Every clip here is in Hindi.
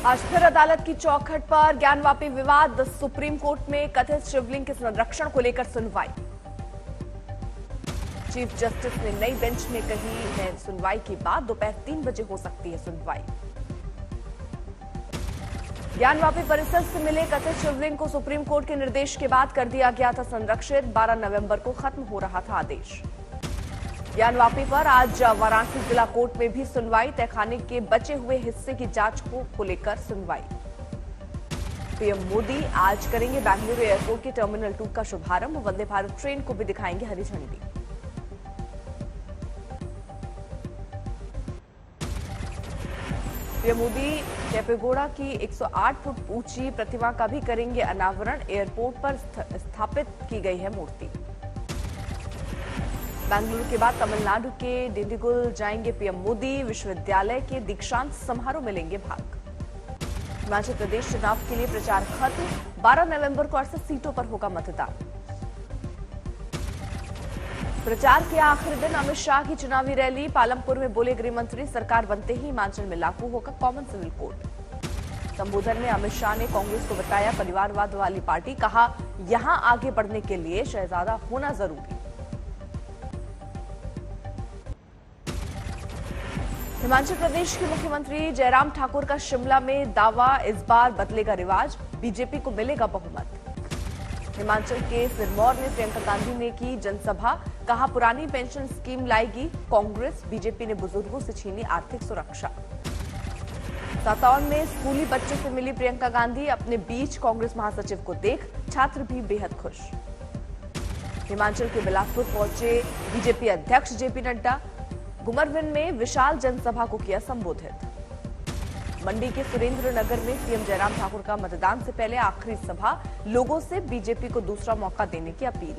आज फिर अदालत की चौखट पर ज्ञानवापी विवाद। सुप्रीम कोर्ट में कथित शिवलिंग के संरक्षण को लेकर सुनवाई। चीफ जस्टिस ने नई बेंच में कही है सुनवाई की बात। दोपहर 3 बजे हो सकती है सुनवाई। ज्ञानवापी परिसर से मिले कथित शिवलिंग को सुप्रीम कोर्ट के निर्देश के बाद कर दिया गया था संरक्षित। 12 नवंबर को खत्म हो रहा था आदेश। ज्ञानवापी पर आज वाराणसी जिला कोर्ट में भी सुनवाई। तहखाने के बचे हुए हिस्से की जांच को लेकर सुनवाई। पीएम मोदी आज करेंगे बेंगलुरु एयरपोर्ट के टर्मिनल 2 का शुभारंभ। वंदे भारत ट्रेन को भी दिखाएंगे हरी झंडी। पीएम मोदी केपेगौड़ा की 108 फुट ऊंची प्रतिमा का भी करेंगे अनावरण। एयरपोर्ट पर स्थापित की गई है मूर्ति। बेंगलुरु के बाद तमिलनाडु के डिंडिगुल जाएंगे पीएम मोदी। विश्वविद्यालय के दीक्षांत समारोह में लेंगे भाग। हिमाचल प्रदेश चुनाव के लिए प्रचार खत्म। 12 नवंबर को 68 सीटों पर होगा मतदान। प्रचार के आखिरी दिन अमित शाह की चुनावी रैली। पालमपुर में बोले गृह मंत्री, सरकार बनते ही हिमाचल में लागू होगा कॉमन सिविल कोड। संबोधन में अमित शाह ने कांग्रेस को बताया परिवारवाद वाली पार्टी। कहा यहां आगे बढ़ने के लिए शहजादा होना जरूरी। हिमाचल प्रदेश के मुख्यमंत्री जयराम ठाकुर का शिमला में दावा, इस बार बदलेगा रिवाज, बीजेपी को मिलेगा बहुमत। हिमाचल के सिरमौर में प्रियंका गांधी ने की जनसभा। कहा पुरानी पेंशन स्कीम लाएगी कांग्रेस। बीजेपी ने बुजुर्गों से छीनी आर्थिक सुरक्षा। सातौन में स्कूली बच्चों से मिली प्रियंका गांधी। अपने बीच कांग्रेस महासचिव को देख छात्र भी बेहद खुश। हिमाचल के बिलासपुर पहुंचे बीजेपी अध्यक्ष जेपी नड्डा। घुमरविन में विशाल जनसभा को किया संबोधित। मंडी के सुरेंद्रनगर में सीएम जयराम ठाकुर का मतदान से पहले आखिरी सभा। लोगों से बीजेपी को दूसरा मौका देने की अपील।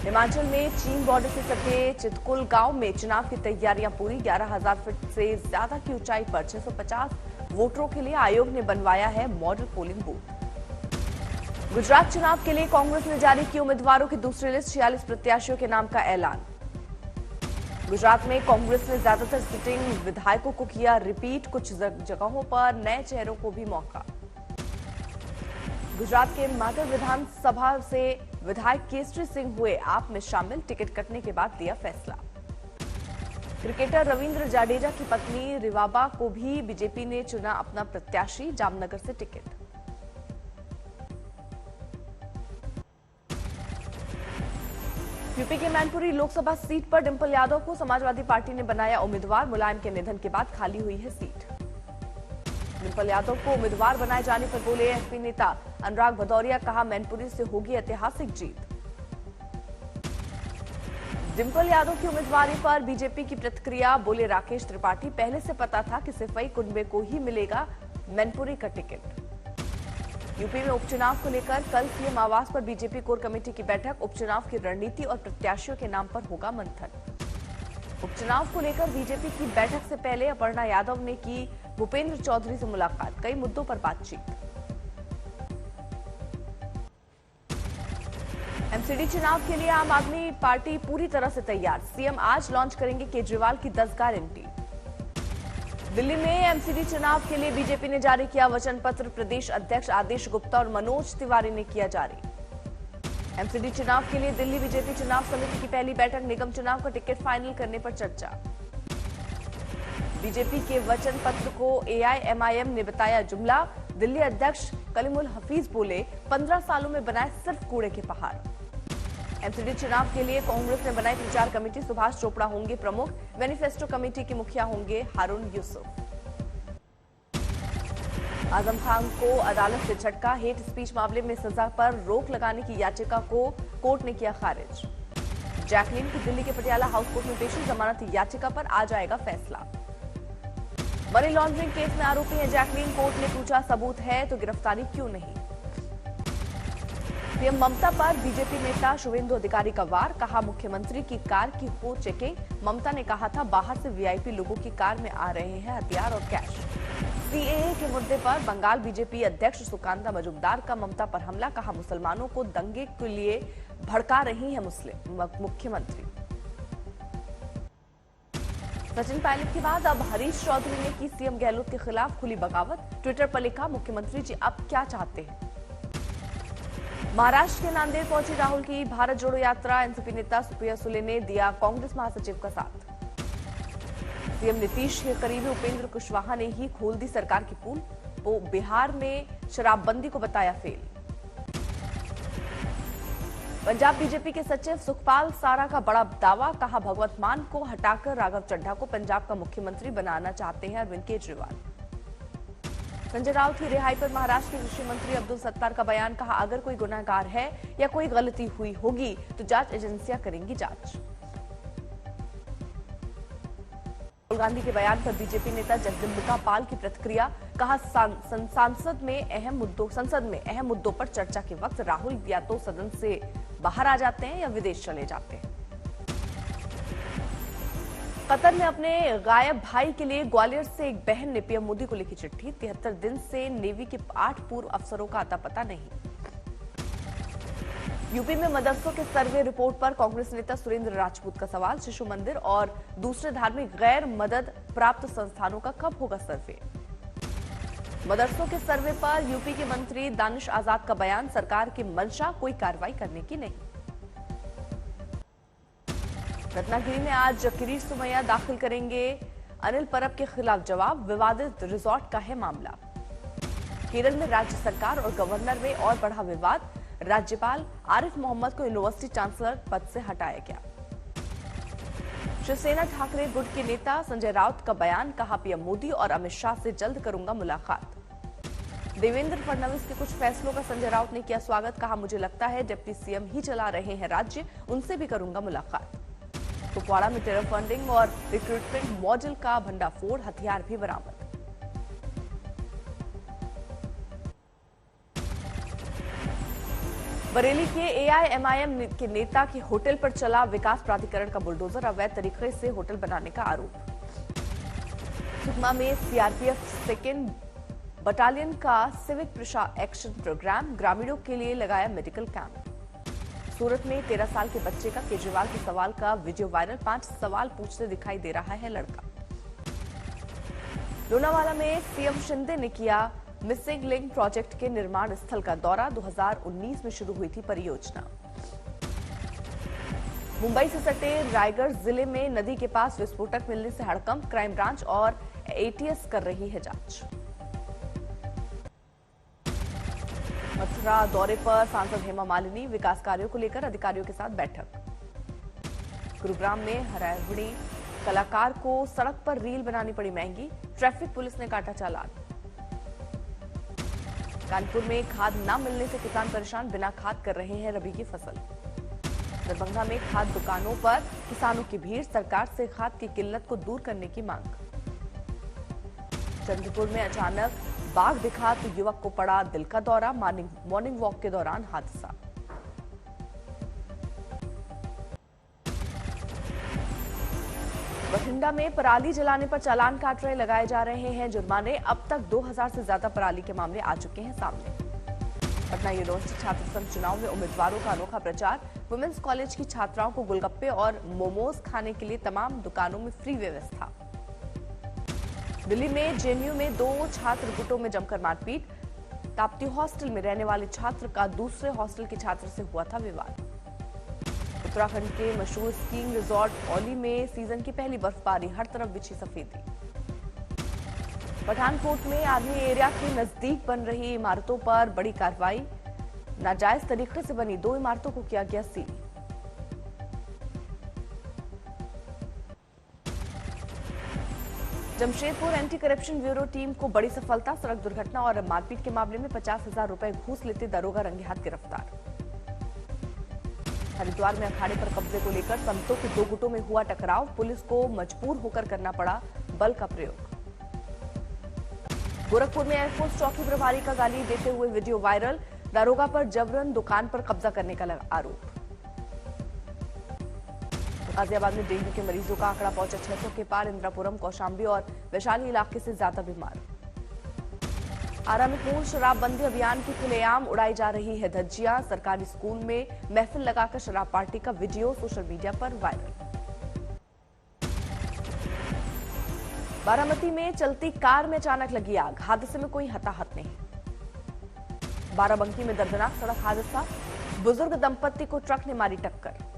हिमाचल में चीन बॉर्डर से सटे चितकुल गांव में चुनाव की तैयारियां पूरी। 11,000 फीट से ज्यादा की ऊंचाई पर 650 वोटरों के लिए आयोग ने बनवाया है मॉडल पोलिंग बूथ। गुजरात चुनाव के लिए कांग्रेस ने जारी की उम्मीदवारों की दूसरी लिस्ट। 46 प्रत्याशियों के नाम का ऐलान। गुजरात में कांग्रेस ने ज्यादातर सिटिंग विधायकों को किया रिपीट। कुछ जगहों पर नए चेहरों को भी मौका। गुजरात के मातर विधानसभा से विधायक केसरी सिंह हुए आप में शामिल। टिकट कटने के बाद लिया फैसला। क्रिकेटर रविंद्र जाडेजा की पत्नी रिवाबा को भी बीजेपी ने चुना अपना प्रत्याशी। जामनगर से टिकट। यूपी के मैनपुरी लोकसभा सीट पर डिंपल यादव को समाजवादी पार्टी ने बनाया उम्मीदवार। मुलायम के निधन के बाद खाली हुई है सीट। डिंपल यादव को उम्मीदवार बनाए जाने पर बोले एसपी नेता अनुराग भदौरिया। कहा मैनपुरी से होगी ऐतिहासिक जीत। डिंपल यादव की उम्मीदवारी पर बीजेपी की प्रतिक्रिया। बोले राकेश त्रिपाठी, पहले से पता था कि सिफई कुनबे को ही मिलेगा मैनपुरी का टिकट। यूपी में उपचुनाव को लेकर कल सीएम आवास पर बीजेपी कोर कमेटी की बैठक। उपचुनाव की रणनीति और प्रत्याशियों के नाम पर होगा मंथन। उपचुनाव को लेकर बीजेपी की बैठक से पहले अपर्णा यादव ने की भूपेंद्र चौधरी से मुलाकात। कई मुद्दों पर बातचीत। एमसीडी चुनाव के लिए आम आदमी पार्टी पूरी तरह से तैयार। सीएम आज लॉन्च करेंगे केजरीवाल की 10 गारंटी। दिल्ली में एमसीडी चुनाव के लिए बीजेपी ने जारी किया वचन पत्र। प्रदेश अध्यक्ष आदेश गुप्ता और मनोज तिवारी ने किया जारी। एमसीडी चुनाव के लिए दिल्ली बीजेपी चुनाव समिति की पहली बैठक। निगम चुनाव का टिकट फाइनल करने पर चर्चा। बीजेपी के वचन पत्र को एआईएमआईएम ने बताया जुमला। दिल्ली अध्यक्ष कलीमुल हफीज बोले 15 सालों में बनाए सिर्फ कूड़े के पहाड़। एमसीडी चुनाव के लिए कांग्रेस ने बनाई प्रचार कमेटी। सुभाष चोपड़ा होंगे प्रमुख। मैनिफेस्टो कमेटी के मुखिया होंगे हारून यूसुफ। आजम खान को अदालत से झटका। हेट स्पीच मामले में सजा पर रोक लगाने की याचिका को कोर्ट ने किया खारिज। जैकलीन की दिल्ली के पटियाला हाउस कोर्ट में पेशी। जमानत याचिका पर आ जाएगा फैसला। मनी लॉन्ड्रिंग केस में आरोपी है जैकलीन। कोर्ट ने पूछा सबूत है तो गिरफ्तारी क्यों नहीं। पीएम ममता पर बीजेपी नेता शुभेंदु अधिकारी का वार। कहा मुख्यमंत्री की कार की हो चेकिंग। ममता ने कहा था बाहर से वीआईपी लोगों की कार में आ रहे हैं हथियार और कैश। सीएए के मुद्दे पर बंगाल बीजेपी अध्यक्ष सुकांता मजुमदार का ममता पर हमला। कहा मुसलमानों को दंगे के लिए भड़का रही है मुस्लिम मुख्यमंत्री। सचिन पायलट के बाद अब हरीश चौधरी ने की सीएम गहलोत के खिलाफ खुली बगावत। ट्विटर पर लिखा, मुख्यमंत्री जी अब क्या चाहते हैं। महाराष्ट्र के नांदेड़ पहुंची राहुल की भारत जोड़ो यात्रा। एनसीपी नेता सुप्रिया सुले ने दिया कांग्रेस महासचिव का साथ। सीएम नीतीश के करीबी उपेंद्र कुशवाहा ने ही खोल दी सरकार की पोल। वो बिहार में शराबबंदी को बताया फेल। पंजाब बीजेपी के सचिव सुखपाल सारा का बड़ा दावा, कहा भगवत मान को हटाकर राघव चड्ढा को पंजाब का मुख्यमंत्री बनाना चाहते हैं अरविंद केजरीवाल। संजय राउत की रिहाई पर महाराष्ट्र के कृषि मंत्री अब्दुल सत्तार का बयान, कहा अगर कोई गुनाहगार है या कोई गलती हुई होगी तो जांच एजेंसियां करेंगी जांच। राहुल गांधी के बयान पर बीजेपी नेता जगदम्बिका पाल की प्रतिक्रिया, कहा संसद में अहम मुद्दों पर चर्चा के वक्त राहुल या तो सदन से बाहर आ जाते हैं या विदेश चले जाते हैं। कतर में अपने गायब भाई के लिए ग्वालियर से एक बहन ने पीएम मोदी को लिखी चिट्ठी। 73 दिन से नेवी के 8 पूर्व अफसरों का अता पता नहीं। यूपी में मदरसों के सर्वे रिपोर्ट पर कांग्रेस नेता सुरेंद्र राजपूत का सवाल, शिशु मंदिर और दूसरे धार्मिक गैर मदद प्राप्त संस्थानों का कब होगा सर्वे। मदरसों के सर्वे पर यूपी के मंत्री दानिश आजाद का बयान, सरकार की मंशा कोई कार्रवाई करने की नहीं। रत्नागिरी में आज किरीट सुमैया दाखिल करेंगे अनिल परब के खिलाफ जवाब, विवादित रिजॉर्ट का है मामला। केरल में राज्य सरकार और गवर्नर में और बढ़ा विवाद, राज्यपाल आरिफ मोहम्मद को यूनिवर्सिटी चांसलर पद से हटाया गया। शिवसेना ठाकरे गुट के नेता संजय राउत का बयान, कहा पीएम मोदी और अमित शाह से जल्द करूंगा मुलाकात। देवेंद्र फडणवीस के कुछ फैसलों का संजय राउत ने किया स्वागत, कहा मुझे लगता है डिप्टी सीएम ही चला रहे हैं राज्य, उनसे भी करूंगा मुलाकात। कुपवाड़ा में टेरर फंडिंग और रिक्रूटमेंट मॉडल का भंडाफोड़, हथियार भी बरामद। बरेली के एआईएमआईएम के नेता के होटल पर चला विकास प्राधिकरण का बुलडोजर, अवैध तरीके से होटल बनाने का आरोप। सुकमा में सीआरपीएफ सेकेंड बटालियन का सिविक एक्शन प्रोग्राम, ग्रामीणों के लिए लगाया मेडिकल कैंप। सूरत में 13 साल के बच्चे का केजरीवाल के सवाल का वीडियो वायरल, 5 सवाल पूछते दिखाई दे रहा है लड़का। लोनावाला में सीएम शिंदे ने किया मिसिंग लिंक प्रोजेक्ट के निर्माण स्थल का दौरा, 2019 में शुरू हुई थी परियोजना। मुंबई से सटे रायगढ़ जिले में नदी के पास विस्फोटक मिलने से हड़कंप, क्राइम ब्रांच और एटीएस कर रही है जांच। मथुरा दौरे पर सांसद हेमा मालिनी, विकास कार्यों को लेकर अधिकारियों के साथ बैठक। गुरुग्राम में हरियाणवी कलाकार को सड़क पर रील बनानी पड़ी महंगी, ट्रैफिक पुलिस ने काटा चालान। कानपुर में खाद न मिलने से किसान परेशान, बिना खाद कर रहे हैं रबी की फसल। दरभंगा में खाद दुकानों पर किसानों की भीड़, सरकार से खाद की किल्लत को दूर करने की मांग। चंद्रपुर में अचानक बाघ दिखा तो युवक को पड़ा दिल का दौरा, मॉर्निंग वॉक के दौरान हादसा। बठिंडा में पराली जलाने पर चालान काट रहे लगाए जा रहे हैं जुर्माने, अब तक 2000 से ज्यादा पराली के मामले आ चुके हैं सामने। पटना यूनिवर्सिटी छात्र संघ चुनाव में उम्मीदवारों का अनोखा प्रचार, वुमेन्स कॉलेज की छात्राओं को गोलगप्पे और मोमोज खाने के लिए तमाम दुकानों में फ्री व्यवस्था। दिल्ली में जेएनयू में 2 छात्र गुटों में जमकर मारपीट, ताप्ती हॉस्टल में रहने वाले छात्र का दूसरे हॉस्टल के छात्र से हुआ था विवाद। उत्तराखंड के मशहूर स्कीइंग रिजॉर्ट औली में सीजन की पहली बर्फबारी, हर तरफ बिछी सफेदी। पठानकोट में आर्मी एरिया के नजदीक बन रही इमारतों पर बड़ी कार्रवाई, नाजायज तरीके से बनी 2 इमारतों को किया गया seal. Jamshedpur anti corruption bureau team को बड़ी सफलता, सड़क दुर्घटना और मारपीट के मामले में 50,000 रुपए घूस लेते दरोगा रंगे हाथ गिरफ्तार। हरिद्वार में अखाड़े पर कब्जे को लेकर संतों के 2 गुटों में हुआ टकराव, पुलिस को मजबूर होकर करना पड़ा बल का प्रयोग। गोरखपुर में एयरफोर्स चौकी प्रभारी का गाली देते हुए वीडियो वायरल, दारोगा पर जबरन दुकान पर कब्जा करने का आरोप। गाजियाबाद में डेंगू के मरीजों का आंकड़ा पहुंचा 600 के पार, इंद्रापुरम, कौशाम्बी और वैशाली इलाके से ज्यादा बीमार। आरा में पूर्ण शराबबंदी अभियान की खुलेआम उड़ाई जा रही है धज्जियां, सरकारी स्कूल में महफिल लगाकर शराब पार्टी का वीडियो सोशल मीडिया पर वायरल। बारामती में चलती कार में अचानक लगी आग, हादसे में कोई हताहत नहीं। बाराबंकी में दर्दनाक सड़क हादसा, बुजुर्ग दंपत्ति को ट्रक ने मारी टक्कर।